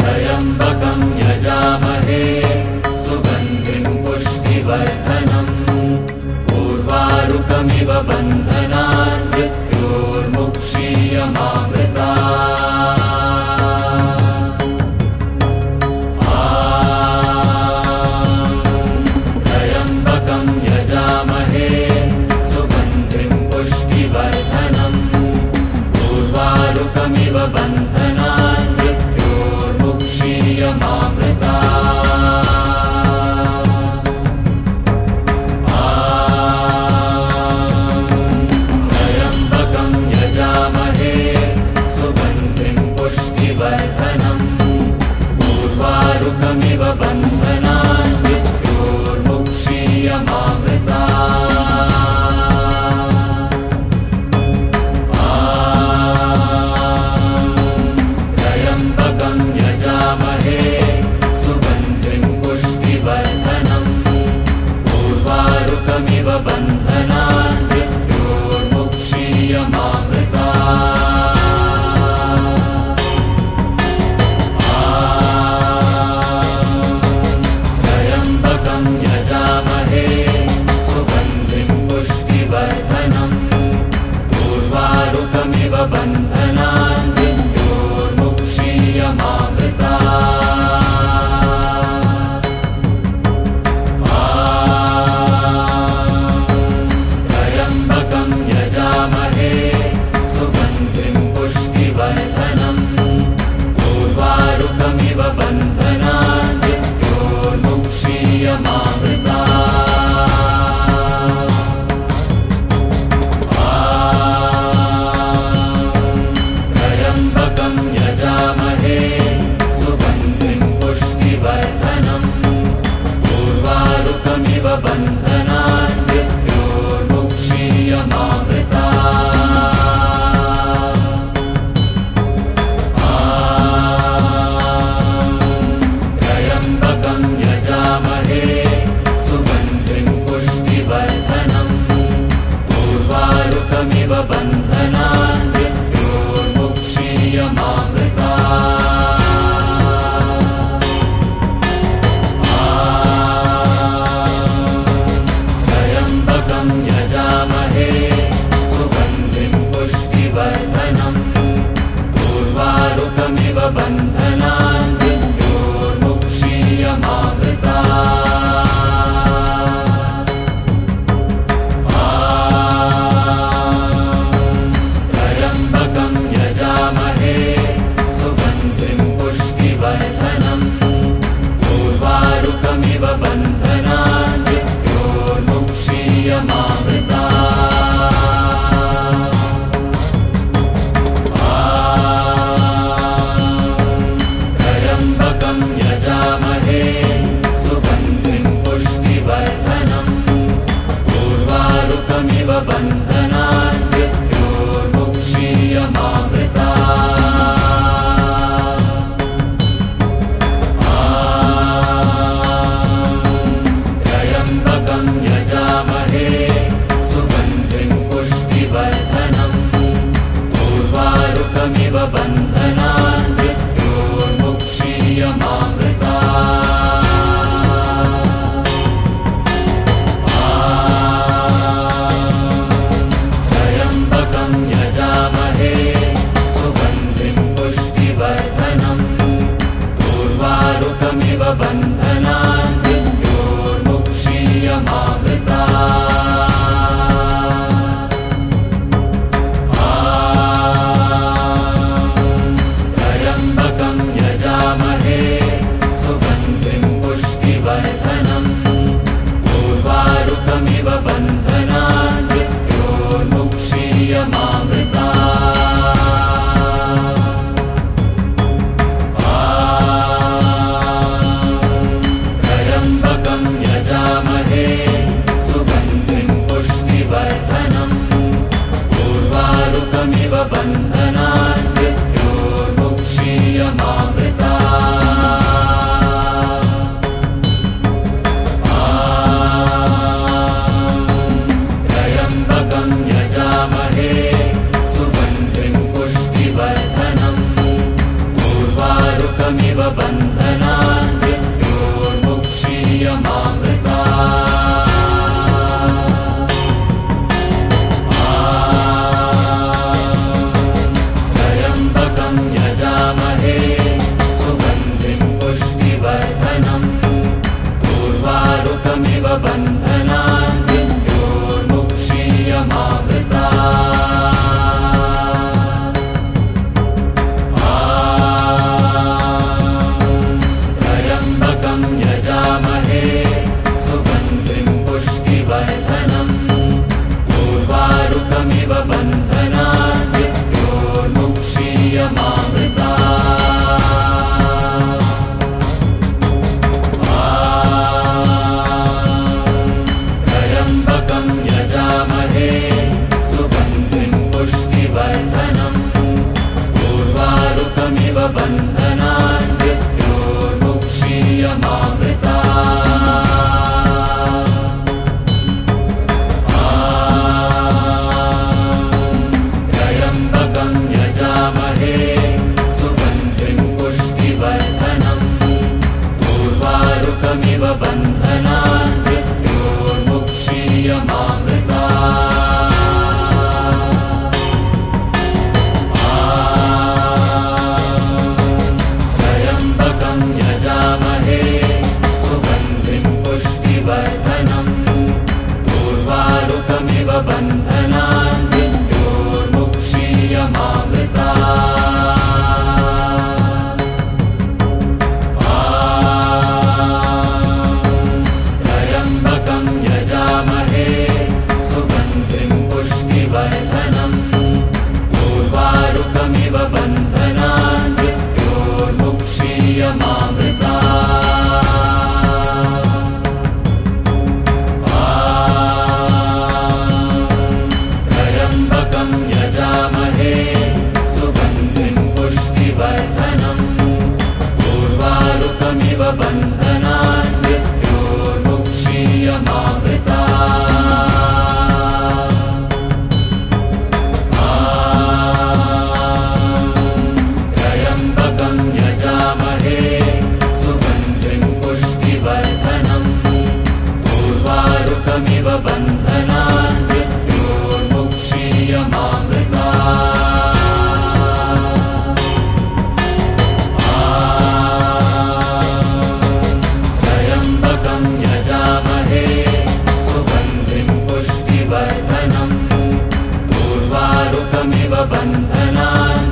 त्र्यम्बकं यजामहे सुगन्धिं पुष्टिवर्धनम् उर्वारुकमिव बन्धनान् मृत्योर्मुक्षीयमामृतात्। त्र्यम्बकं यजामहे सुगन्धिं पुष्टिवर्धनम् उर्वारुकमिव बन्धनान् मृत्योर्मुक्षीयमामृतात्। त्र्यम्बकं यजामहे सुगन्धिं पुष्टिवर्धनम् उर्वारुकमिव बन्धनान् मृत्योर्मुक्षीयमामृतात्। त्र्यम्बकं यजामहे सुगन्धिं पुष्टिवर्धनम् उर्वारुकमिव बन्धनान् मृत्योर्मुक्षीयमामृतात्। त्र्यम्बकं यजामहे सुगन्धिं पुष्टिवर्धनम् उर्वारुकमिव बन्धनान् मृत्योर्मुक्षीयमामृतात्। त्र्यम्बकं यजामहे सुगन्धिं पुष्टिवर्धनम् उर्वारुकमिव बन्धनान् मृत्योर्मुक्षीयमामृतात्। त्र्यम्बकं यजामहे सुगन्धिं पुष्टिवर्धनम् उर्वारुकमिव बन्धनान् मृत्योर्मुक्षीयमामृतात्। त्र्यम्बकं यजामहे सुगन्धिं पुष्टिवर्धनम् उर्वारुकमिव बन्धनान् मृत्योर्मुक्षीयमामृतात्। त्र्यम्बकं यजामहे सुगन्धिं पुष्टिवर्धनम् उर्वारुकमिव बन्धनान् मृत्योर्मुक्षीयमामृतात्। त्र्यम्बकं यजामहे सुगन्धिं पुष्टिवर्धनम् उर्वारुकमिव बन्धनान् मृत्योर्मुक्षीयमामृतात्। त्र्यम्बकं यजामहे सुगन्धिं पुष्टिवर्धनम् उर्वारुकमिव बन्धनान् मृत्योर्मुक्षीयमामृतात्। त्र्यम्बकं यजामहे सुगन्धिं पुष्टिवर्धनम् उर्वारुकमिव बन्धनान् मृत्योर्मुक्षीयमामृतात्। बन्धनान् मृत्योर्मुक्षीयमामृताः त्र्यम्बकं यजामहे सुगन्धिं पुष्टिवर्धनम् उर्वारुकमिव बन्धनान् त्र्यम्बकं यजामहे सुगन्धिं पुष्टिवर्धनम् उर्वारुकमिव बन्धनान् त्र्यम्बकं यजामहे सुगन्धिं पुष्टिवर्धनम् उर्वारुकमिव बन्धनान् त्र्यम्बकं यजामहे सुगन्धिं पुष्टिवर्धनम् उर्वारुकमिव बन्धनान् त्र्यम्बकं यजामहे सुगन्धिं पुष्टिवर्धनम् उर्वारुकमिव बन्धनान् त्र्यम्बकं यजामहे सुगन्धिं पुष्टिवर्धनम् उर्वारुकमिव बन्धनान् त्र्यम्बकं यजामहे सुगन्धिं पुष्टिवर्धनम् उर्वारुकमिव बन्धनान् त्र्यम्बकं यजामहे सुगन्धिं पुष्टिवर्धनम् उर्वारुकमिव बन्धनान्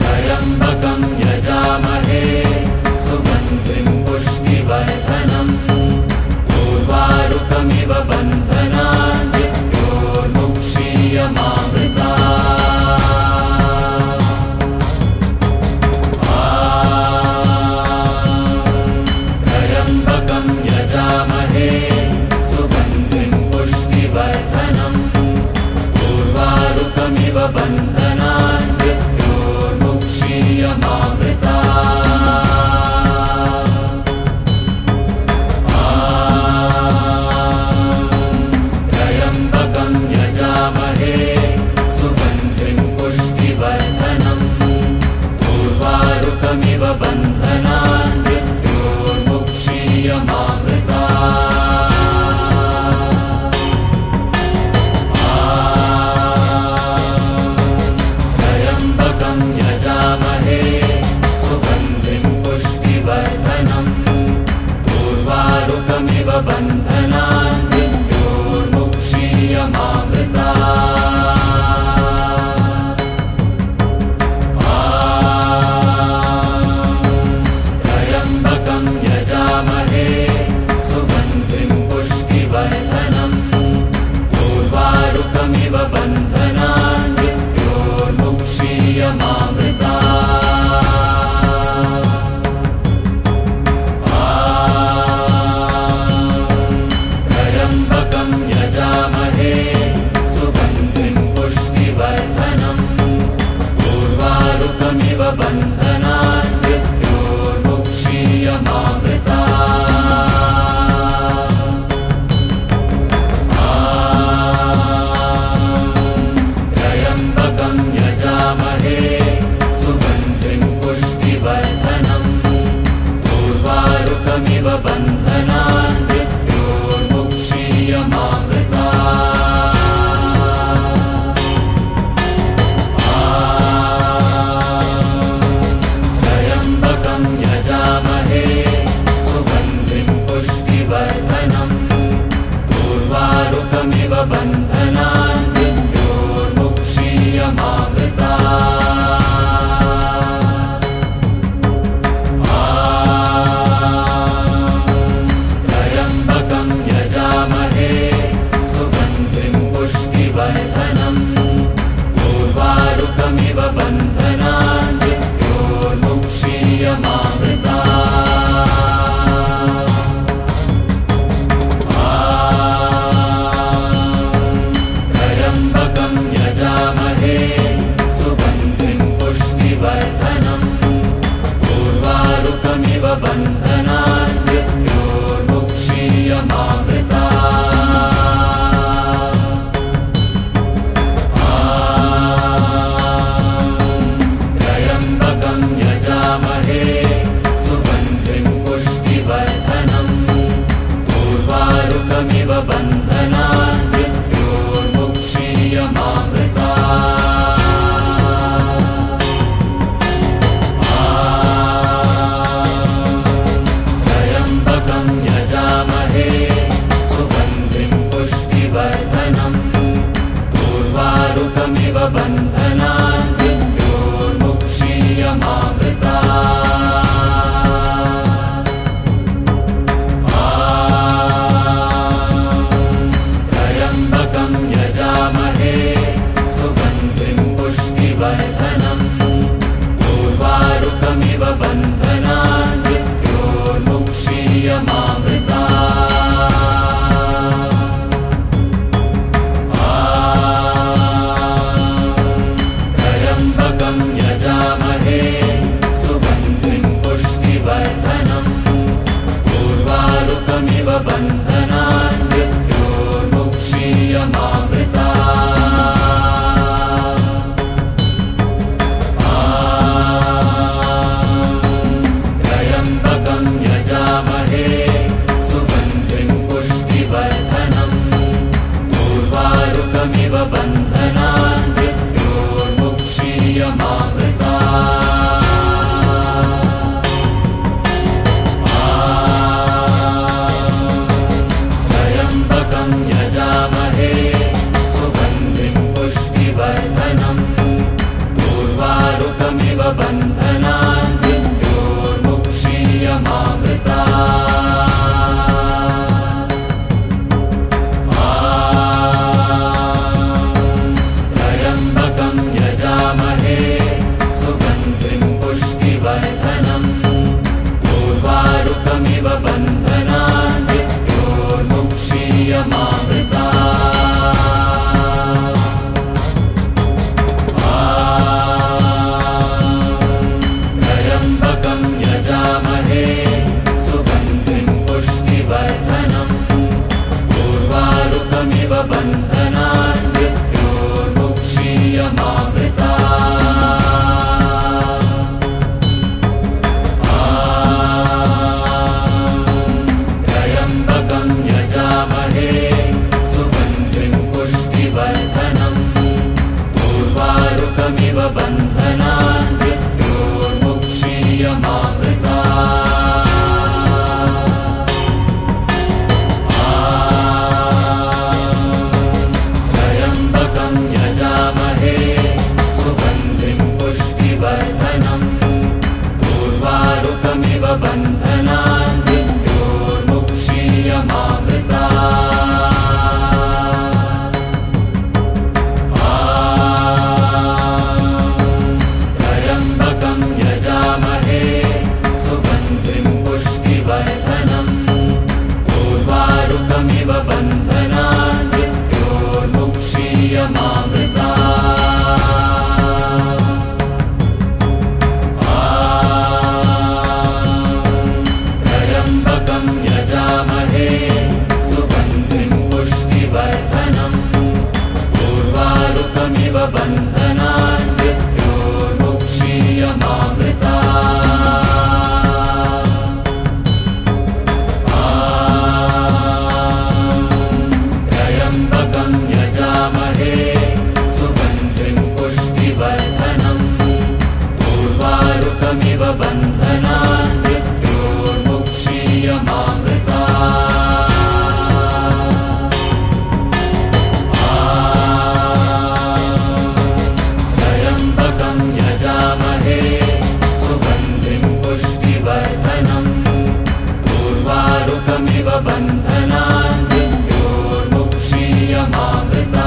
त्र्यम्बकं यजामहे सुगन्धिं पुष्टिवर्धनम् उर्वारुकमिव बन्धनान् त्र्यम्बकं यजामहे सुगन्धिं पुष्टिवर्धनम् उर्वारुकमिव बन्धनान् त्र्यम्बकं यजामहे सुगन्धिं पुष्टिवर्धनम् उर्वारुकमिव बन्धनान् त्र्यम्बकं यजामहे सुगन्धिं पुष्टिवर्धनम् उर्वारुकमिव बन्धनान् त्र्यम्बकं यजामहे सुगन्धिं पुष्टिवर्धनम् उर्वारुकमिव बन्धनान् त्र्यम्बकं यजामहे सुगन्धिं पुष्टिवर्धनम् उर्वारुकमिव बन्धनान् त्र्यम्बकं यजामहे सुगन्धिं पुष्टिवर्धनम् उर्वारुकमिव बन्धनान् त्र्यम्बकं पुष्टिवर्धनम् पूर्वारुकमिव बन्धनान् मृत्योर्मुक्षीयमामृता त्र्यम्बकं यजामहे सुगन्धिं पुष्टिवर्धनम् पूर्वारुकमिव बन्धनान् मृत्योर्मुक्षीयमामृता त्र्यम्बकं यजामहे सुगन्धिं पुष्टिवर्धनम् पूर्वारुकमिव बन्धनान् मृत्योर्मुक्षीयमामृता त्र्यम्बकं यजामहे सुगन्धिं पुष्टिवर्धनम् पूर्वारुकमिव बन्धनान् मृत्योर्मुक्षीयमामृता त्र्यम्बकं यजामहे सुगन्धिं पुष्टिवर्धनम् पूर्वारुकमिव बन्धनान् मृत्योर्मुक्षीयमामृता त्र्यम्बकं यजामहे सुगन्धिं पुष्टिवर्धनम् पूर्वारुकमिव बन्धनान् मृत्योर्मुक्षीयमामृता त्र्यम्बकं यजामहे सुगन्धिं पुष्टिवर्धनम् पूर्वारुकमिव बन्धनान् मृत्योर्मुक्षीयमामृता त्र्यम्बकं यजामहे सुगन्धिं पुष्टिवर्धनम् पूर्वारुकमिव बन्धनान् मृत्योर्मुक्षीयमामृता त्र्यम्बकं यजामहे सुगन्धिं पुष्टिवर्धनम् पूर्वारुकमिव बन्धनान् मृत्योर्मुक्षीयमामृता त्र्यम्बकं यजामहे सुगन्धिं पुष्टिवर्धनम् पूर्वारुकमिव बन्धनान् मृत्योर्मुक्षीयमामृता त्र्यम्बकं यजामहे सुगन्धिं पुष्टिवर्धनम् पूर्वारुकमिव बन्धनान् मृत्योर्मुक्षीयमामृता त्र्यम्बकं यजामहे सुगन्धिं पुष्टिवर्धनम् पूर्वारुकमिव बन्धनान् मृत्योर्मुक्षीयमामृता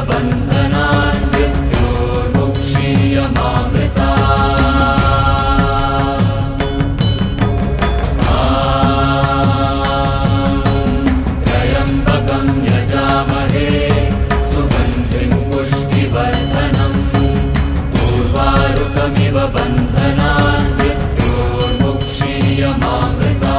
बन्धनान् मृत्योर्मुक्षीयमामृता त्र्यम्बकं यजामहे सुगन्धिं पुष्टिवर्धनम् उर्वारुकमिव बन्धनान् मृत्योर्मुक्षीयमामृता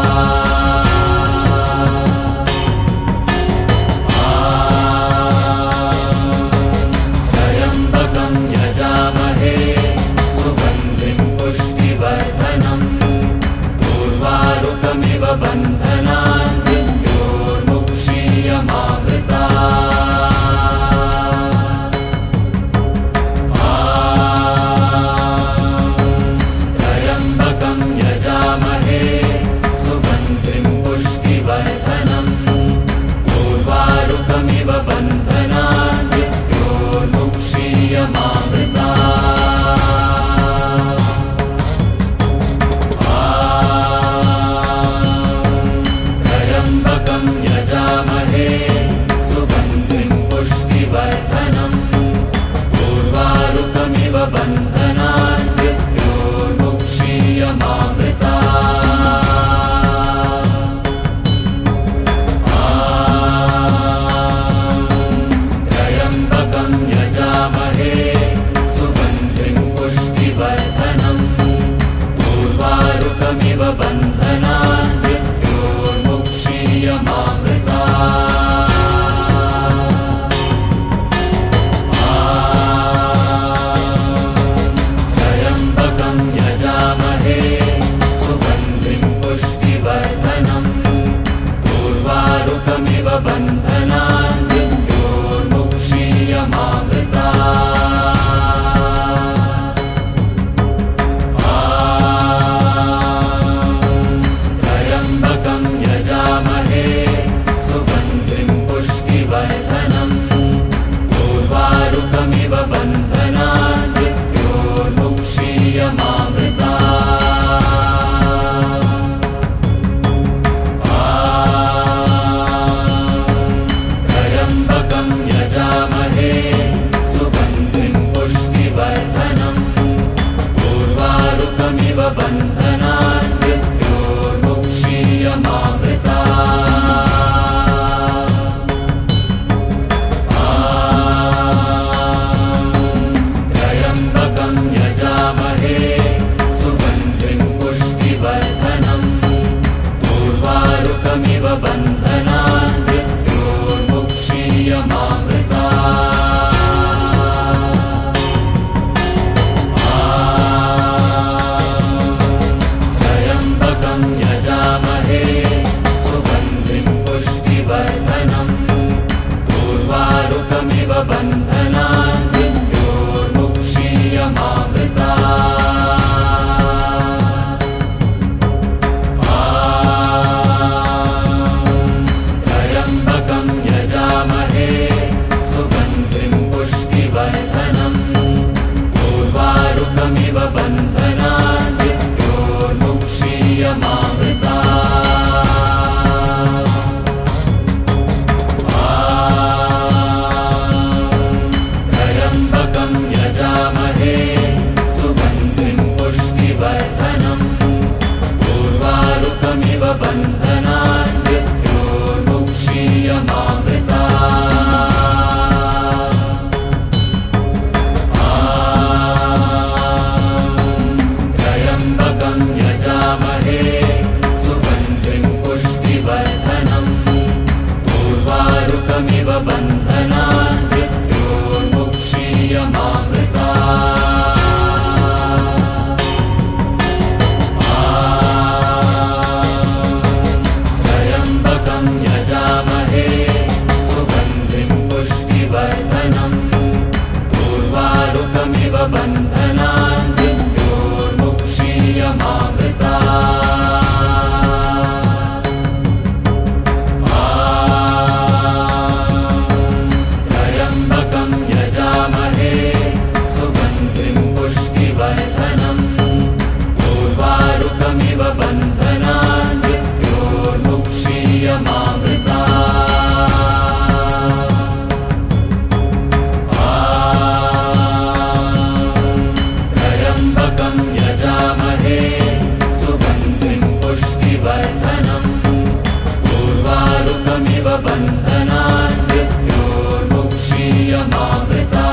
बन्धनान् मृत्योर्मुक्षीयमामृता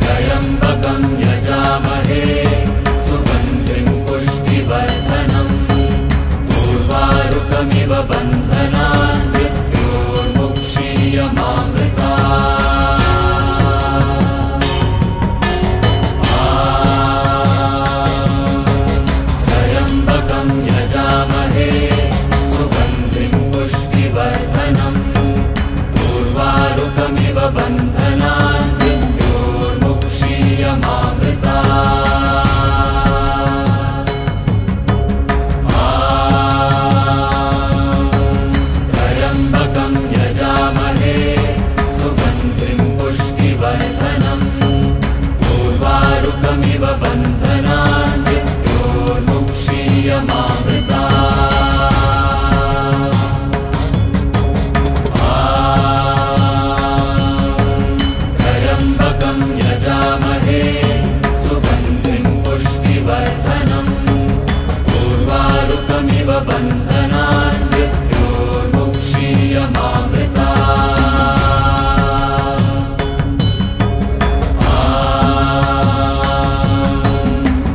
त्र्यम्बकं यजामहे सुगन्धिं पुष्टिवर्धनम् उर्वारुकमिव बन्धनान् मृत्योर्मुक्षीयमामृता त्र्यम्बकं यजामहे सुगन्धिं पुष्टिवर्धनम् उर्वारुकमिव बन्धनान् मृत्योर्मुक्षीयमामृता त्र्यम्बकं यजामहे सुगन्धिं पुष्टिवर्धनम् उर्वारुकमिव बन्धनान् मृत्योर्मुक्षीयमामृता त्र्यम्बकं यजामहे सुगन्धिं पुष्टिवर्धनम् उर्वारुकमिव बन्धनान् मृत्योर्मुक्षीयमामृता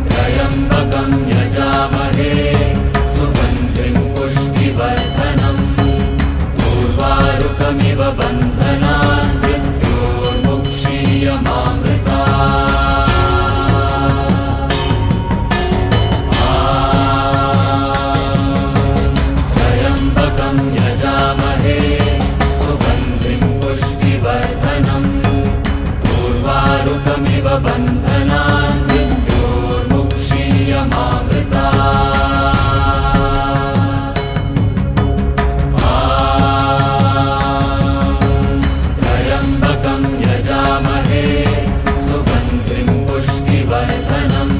त्र्यम्बकं यजामहे सुगन्धिं पुष्टिवर्धनम् उर्वारुकमिव बन्धनान् मृत्योर्मुक्षीयमामृता त्र्यम्बकं यजामहे सुगन्धिं पुष्टिवर्धनम् उर्वारुकमिव बन्धनान् मृत्योर्मुक्षीयमामृता त्र्यम्बकं यजामहे सुगन्धिं पुष्टिवर्धनम्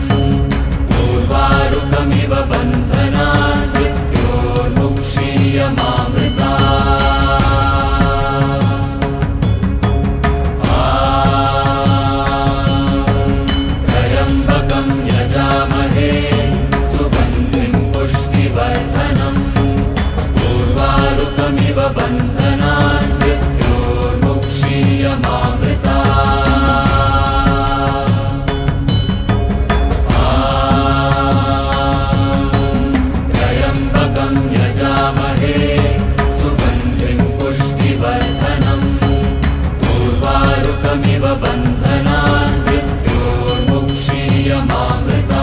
उर्वारुकमिव बन्धनान् मृत्योर्मुक्षीयमामृता त्र्यम्बकं यजामहे सुगन्धिं पुष्टिवर्धनम् उर्वारुकमिव बन्धनान् मृत्योर्मुक्षीयमामृता त्र्यम्बकं यजामहे सुगन्धिं पुष्टिवर्धनम् उर्वारुकमिव बन्धनान् मृत्योर्मुक्षीयमामृता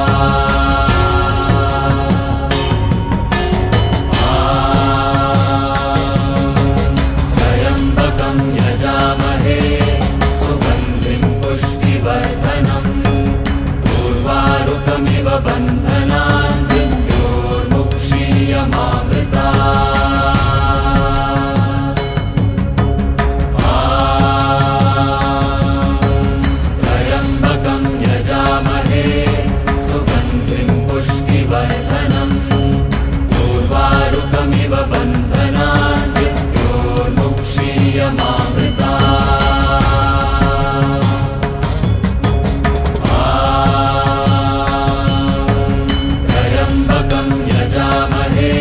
त्र्यम्बकं यजामहे सुगन्धिं पुष्टिवर्धनम् उर्वारुकमिव बन्धनान् मृत्योर्मुक्षीयमामृता त्र्यम्बकं यजामहे सुगन्धिं पुष्टिवर्धनम् उर्वारुकमिव बन्धनान् मृत्योर्मुक्षीयमामृता त्र्यम्बकं यजामहे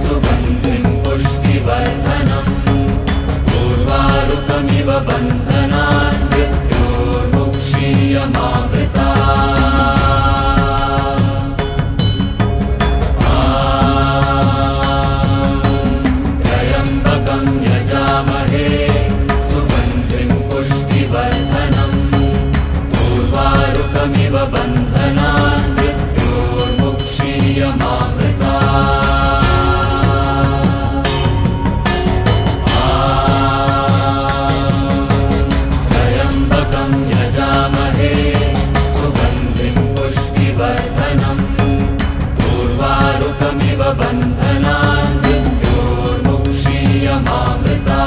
सुगन्धिं पुष्टिवर्धनम् उर्वारुकमिव बन्धनान् मृत्योर्मुक्षीयमामृता त्र्यम्बकं यजामहे सुगन्धिं पुष्टिवर्धनम् उर्वारुकमिव बन्धनान् मृत्योर्मुक्षीयमामृता त्र्यम्बकं यजामहे सुगन्धिं पुष्टिवर्धनम् उर्वारुकमिव बन्धनान् मृत्योर्मुक्षीयमामृता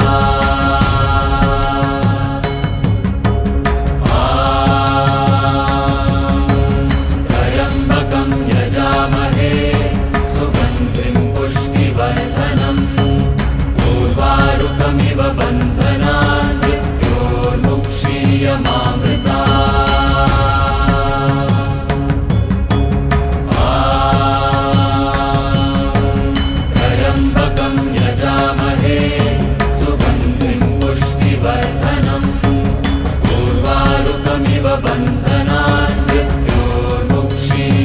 त्र्यम्बकं यजामहे सुगन्धिं पुष्टिवर्धनम् उर्वारुकमिव बन्धनान् मृत्योर्मुक्षीयमामृता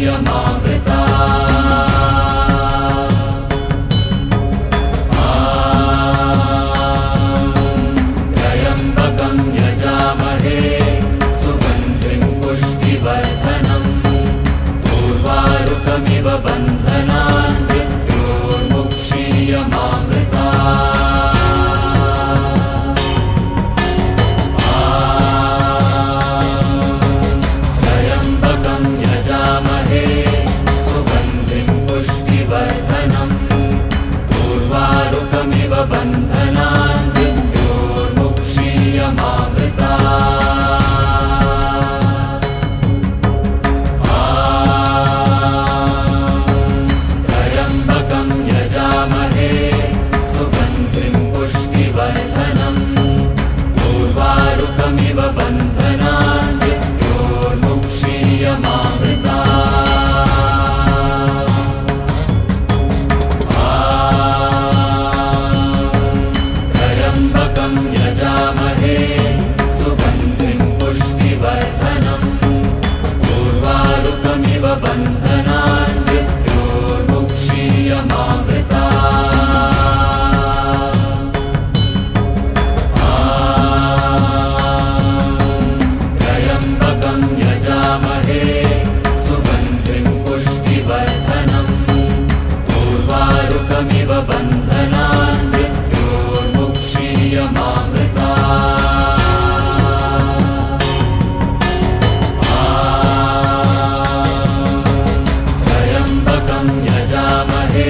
मुक्षीयमामृता त्र्यम्बकं यजामहे सुगन्धिं पुष्टिवर्धनम् उर्वारुकमिव बन्धनान् मृत्योर्मुक्षीयमामृता त्र्यम्बकं यजामहे सुगन्धिं पुष्टिवर्धनम् उर्वारुकमिव बन्धनान् मृत्योर्मुक्षीयमामृता त्र्यम्बकं यजामहे सुगन्धिं पुष्टिवर्धनम् उर्वारुकमिव बन्धनान् मृत्योर्मुक्षीयमामृता त्र्यम्बकं यजामहे सुगन्धिं पुष्टिवर्धनम् उर्वारुकमिव बन्धनान् मृत्योर्मुक्षीयमामृता त्र्यम्बकं यजामहे सुगन्धिं पुष्टिवर्धनम् उर्वारुकमिव बन्धनान् मृत्योर्मुक्षीयमामृता त्र्यम्बकं यजामहे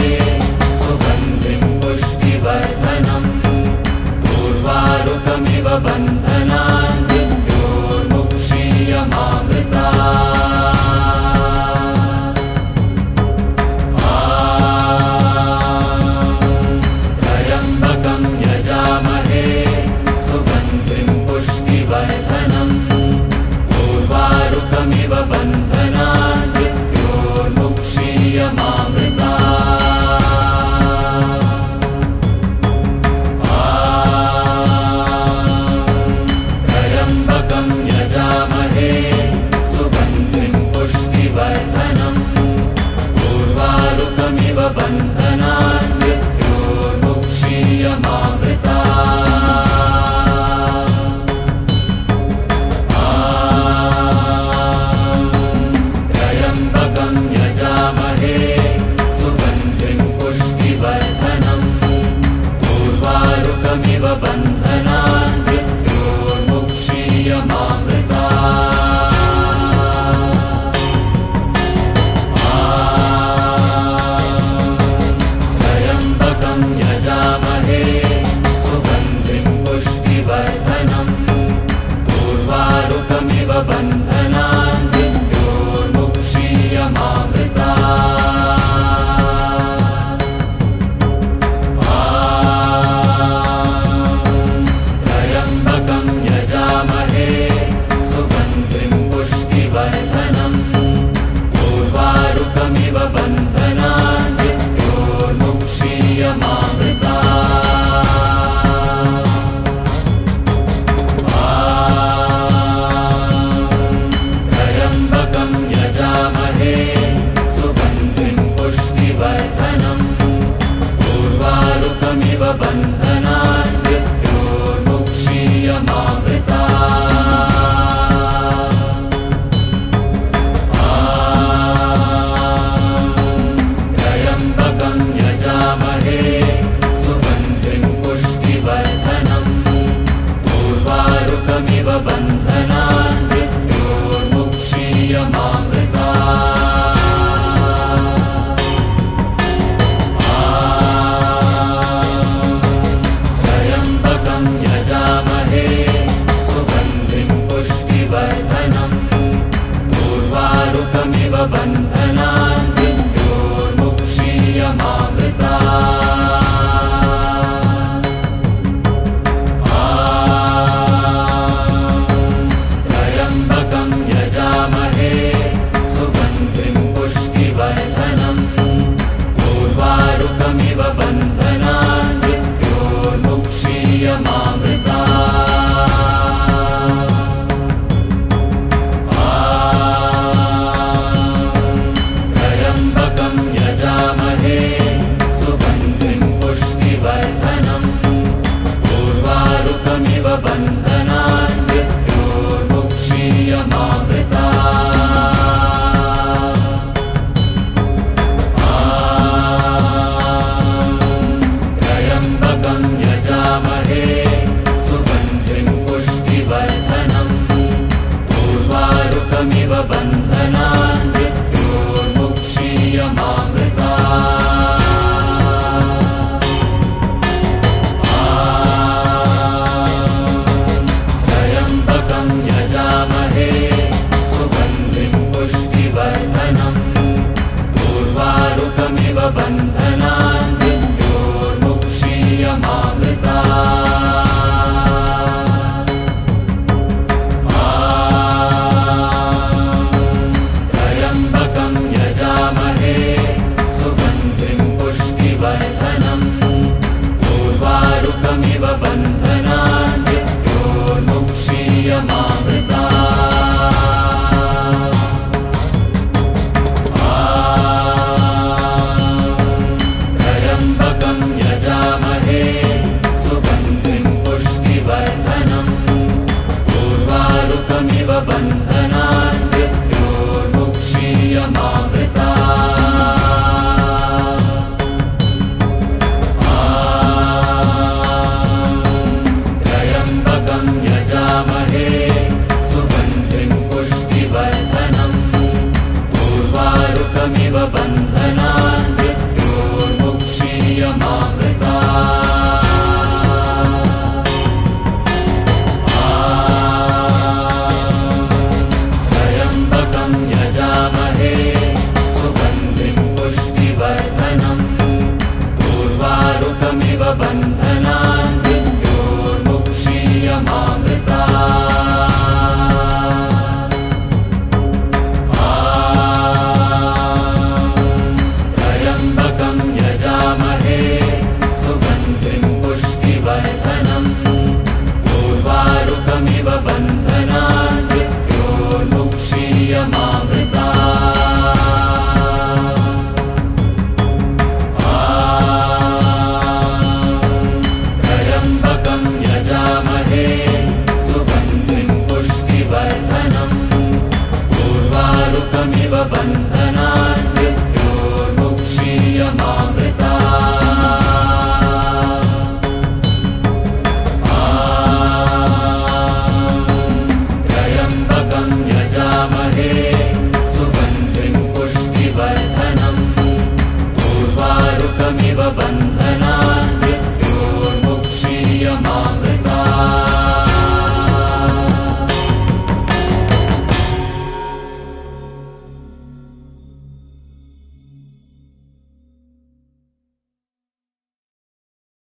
उर्वारुकमिव बन्धनान् मृत्योर्मुक्षीयमामृतात् त्र्यम्बकं यजामहे सुगन्धिं पुष्टिवर्धनम् उर्वारुकमिव बन्धनान् त्र्यम्बकं यजामहे सुगन्धिं पुष्टिवर्धनम् उर्वारुकमिव बन्धनान् मृत्योर्मुक्षीयमामृतात् त्र्यम्बकं यजामहे सुगन्धिं पुष्टिवर्धनम् उर्वारुकमिव बन्धनान् त्र्यम्बकं यजामहे सुगन्धिं पुष्टिवर्धनम् उर्वारुकमिव बन्धनान् त्र्यम्बकं यजामहे सुगन्धिं पुष्टिवर्धनम् उर्वारुकमिव बन्धनान् त्र्यम्बकं यजामहे सुगन्धिं पुष्टिवर्धनम् उर्वारुकमिव बन्धनान् त्र्यम्बकं यजामहे सुगन्धिं पुष्टिवर्धनम् उर्वारुकमिव बन्धनान्